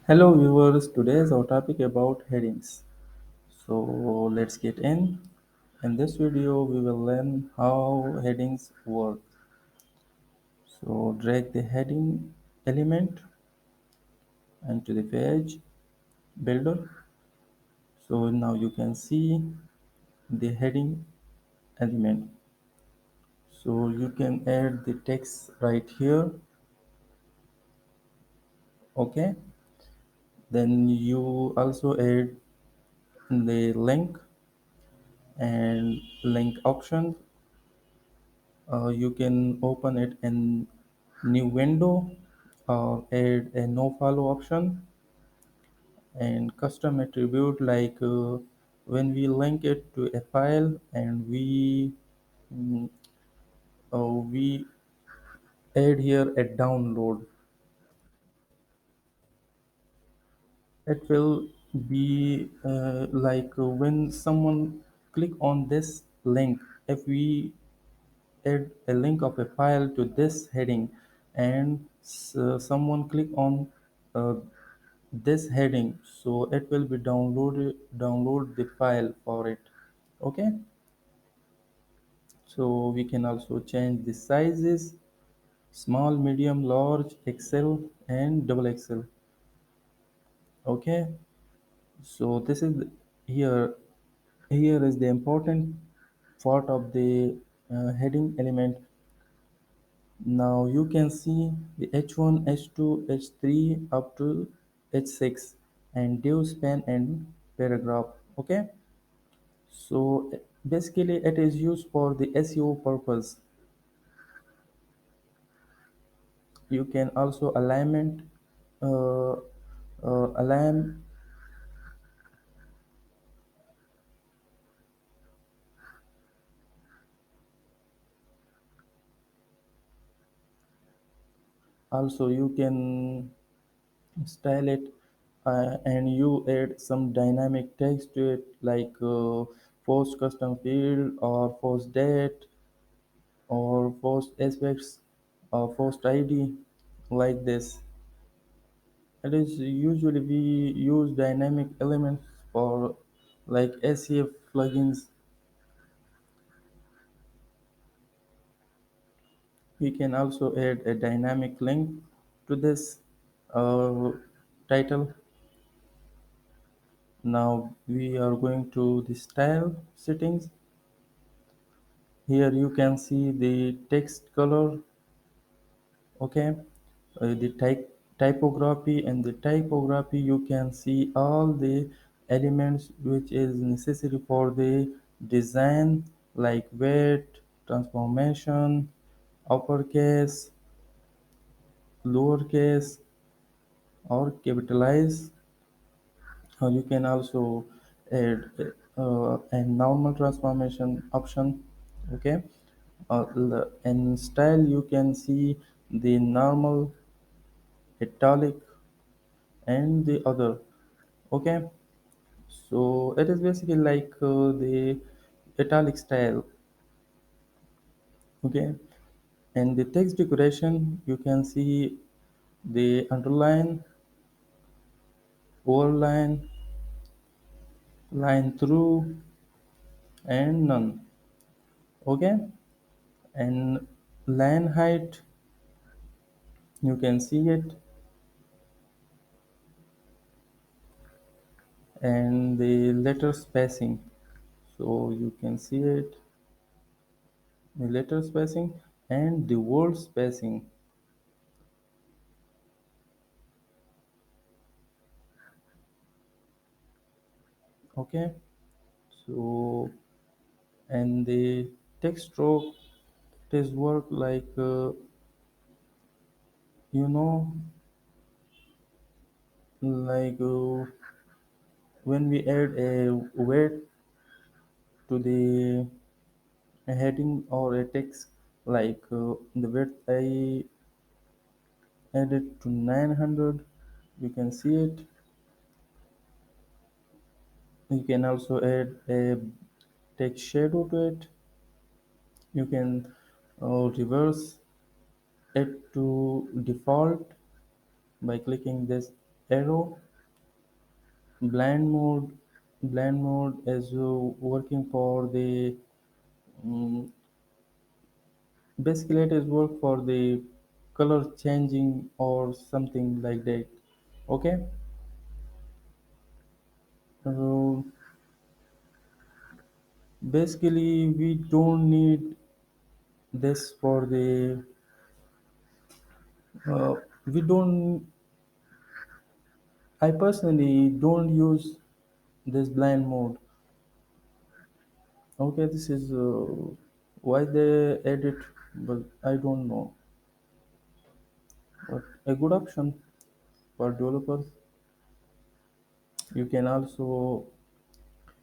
Hello viewers, today's our topic about headings. So let's get in. In this video we will learn how headings work. So drag the heading element into the page builder. So now you can see the heading element. So you can add the text right here. Okay. Then you also add the link and link option. You can open it in new window or add a no follow option and custom attribute like when we link it to a file and mm, we add here a download. It will be like when someone click on this link, if we add a link of a file to this heading and someone click on uh, this heading, so it will be download the file for it. Okay, so we can also change the sizes: small, medium, large, XL and double XL. Okay, so this is here here is the important part of the heading element. Now you can see the H1, H2, H3 up to H6 and div span and paragraph. Okay, so basically it is used for the SEO purpose. You can also alignment uh, align. Also you can style it and you add some dynamic text to it like post custom field or post date or post aspects or post ID like this. It is usually we use dynamic elements for like SEF plugins. We can also add a dynamic link to this uh, title. Now we are going to the style settings. Here you can see the text color. Okay, the typography, and the typography you can see all the elements which is necessary for the design like weight, transformation, uppercase, lowercase or capitalize. You can also add a normal transformation option. Okay, in style you can see the normal, italic and the other. Okay, so it is basically like the italic style. Okay, and the text decoration you can see the underline, overline, line through and none. Okay, and line height you can see it, and the letter spacing, so you can see it, the letter spacing and the word spacing. Okay, so and the text stroke, it is work like you know like when we add a weight to the heading or a text, like the weight I added to 900, you can see it. You can also add a text shadow to it. You can reverse it to default by clicking this. arrow. Blind mode is working for the mm basically it is work for the color changing or something like that. Okay. uh, Basically we don't need this for the we don't I personally don't use this blind mode. Okay, this is why they edit, but I don't know. But a good option for developers. You can also,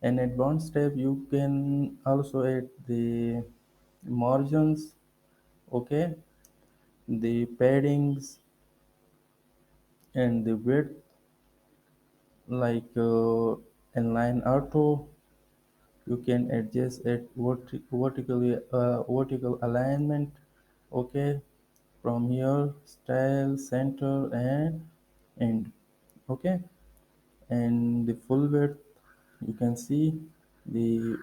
an advanced tab, you can also add the margins, okay, the paddings and the width, like inline auto. You can adjust it vertical alignment, okay, from here, style, center, and end, okay. And the full width, you can see the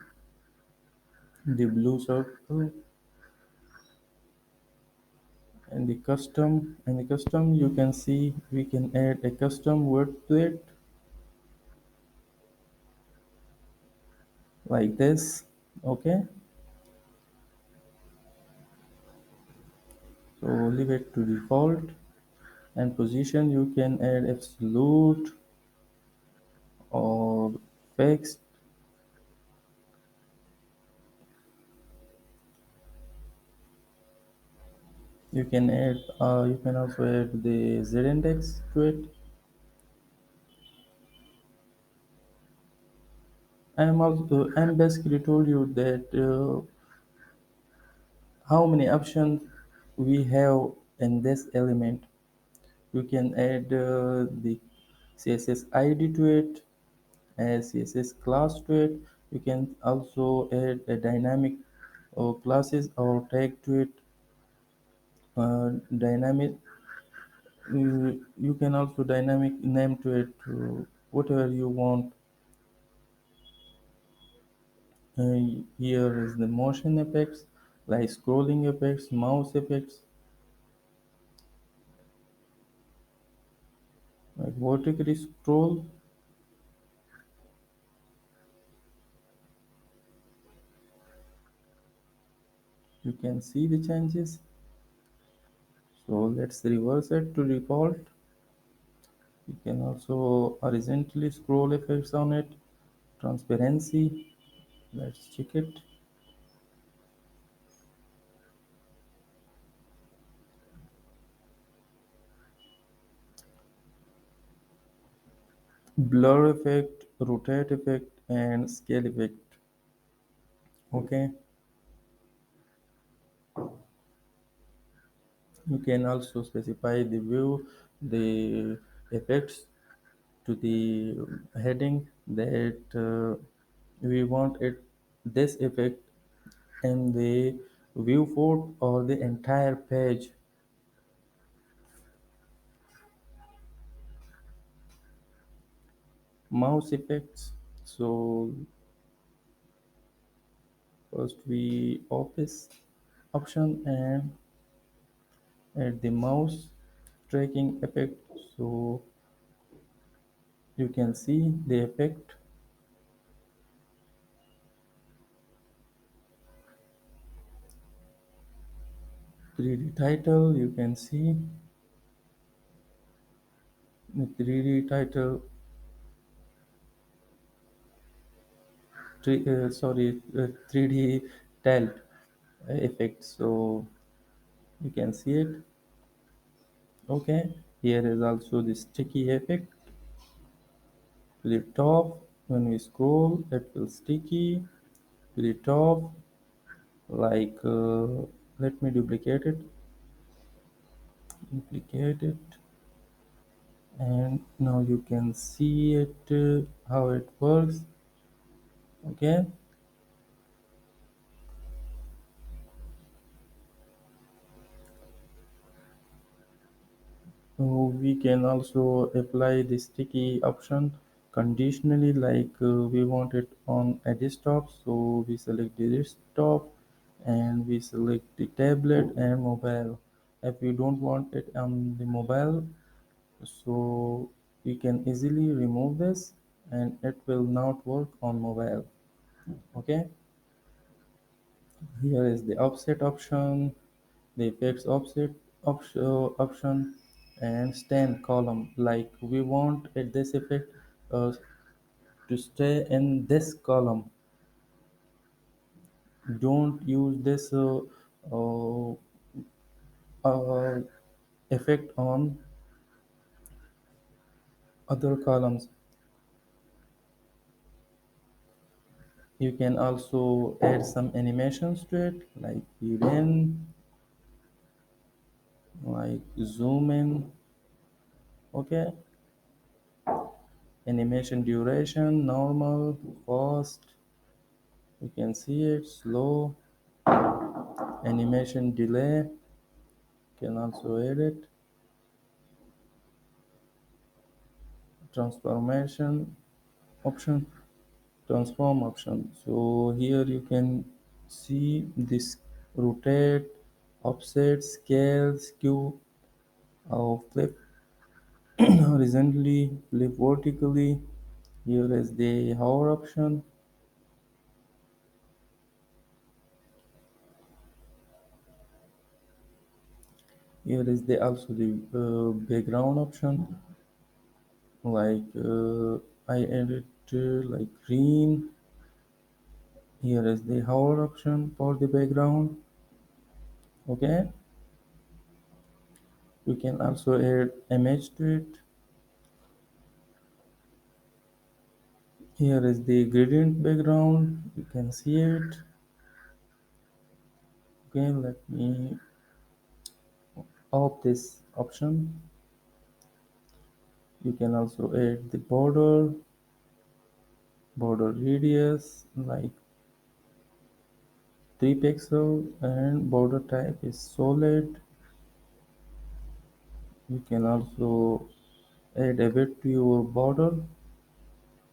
the blue circle. And the custom you can see we can add a custom width to it, like this, okay. So leave it to default. And position, you can add absolute or fixed. You can also add the z index to it. I'm basically told you that how many options we have in this element. You can add the css id to it, add css class to it. You can also add a dynamic classes or tag to it. Dynamic You can also dynamic name to it, whatever you want. Here is the motion effects, like scrolling effects, mouse effects, like vertically scroll. You can see the changes. So let's reverse it to default. You can also horizontally scroll effects on it. Transparency, let's check it. Blur effect, rotate effect, and scale effect. Okay. You can also specify the view, the effects to the heading that we want it this effect in the viewport or the entire page. Mouse effects. So first we office option and add the mouse tracking effect. So you can see the effect. 3D title, you can see the 3D title, sorry, 3D tilt effect. So you can see it, okay. Here is also the sticky effect to the top. When we scroll, it will sticky to the top, like let me duplicate it, and now you can see it, how it works, okay. We can also apply the sticky option conditionally, like we want it on a desktop, so we select the desktop and we select the tablet and mobile. If we don't want it on the mobile, so we can easily remove this and it will not work on mobile. Okay, here is the offset option, the effects option, and stand column, like we want this effect uh, to stay in this column. Don't use this uh, uh, effect on other columns. You can also add some animations to it, like feed in, like zoom in. Okay, animation duration, normal, fast, you can see it, slow, animation delay, can also edit, transformation option, transform option. So here you can see this rotate, offset, scale, skew, flip horizontally, flip vertically. Here is the hover option. Here is the also the background option, like I edit like green. Here is the hover option for the background. Okay, you can also add image to it. Here is the gradient background, you can see it. Okay, let me off this option. You can also add the border radius like 3 pixel, and border type is solid. You can also add a bit to your border,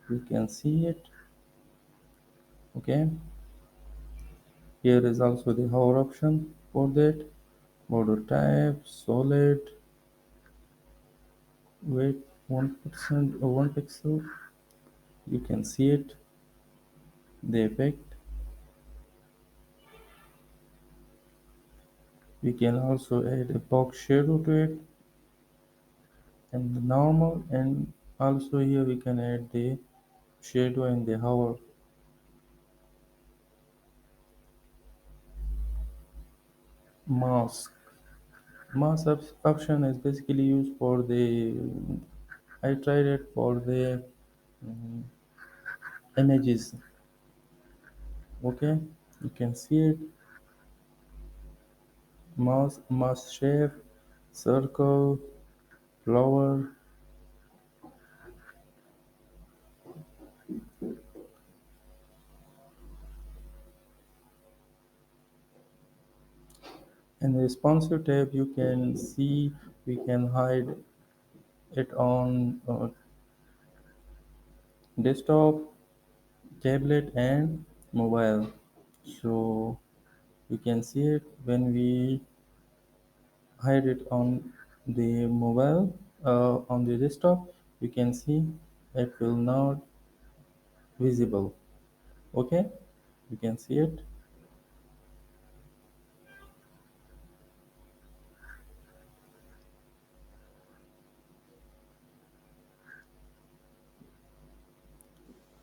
you can see it. Okay, here is also the hover option for that. Border type solid, weight 1% or 1 pixel, you can see it, the effect. We can also add a box shadow to it and the normal, and also here we can add the shadow and the hover. Mask. Option is basically used for the, I tried it for the images. Okay, you can see it. Mask shape, circle, flower, and the responsive tab you can see we can hide it on desktop, tablet, and mobile. So you can see it when we hide it on the mobile, on the desktop. You can see it will not visible. Okay, you can see it.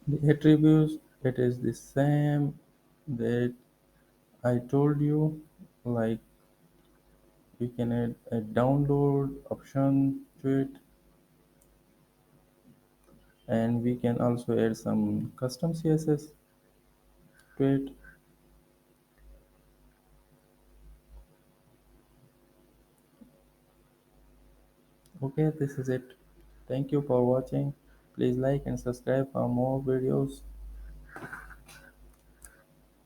The attributes, it is the same that I told you, like you can add a download option to it, and we can also add some custom css to it. Okay, this is it. Thank you for watching. Please like and subscribe for more videos.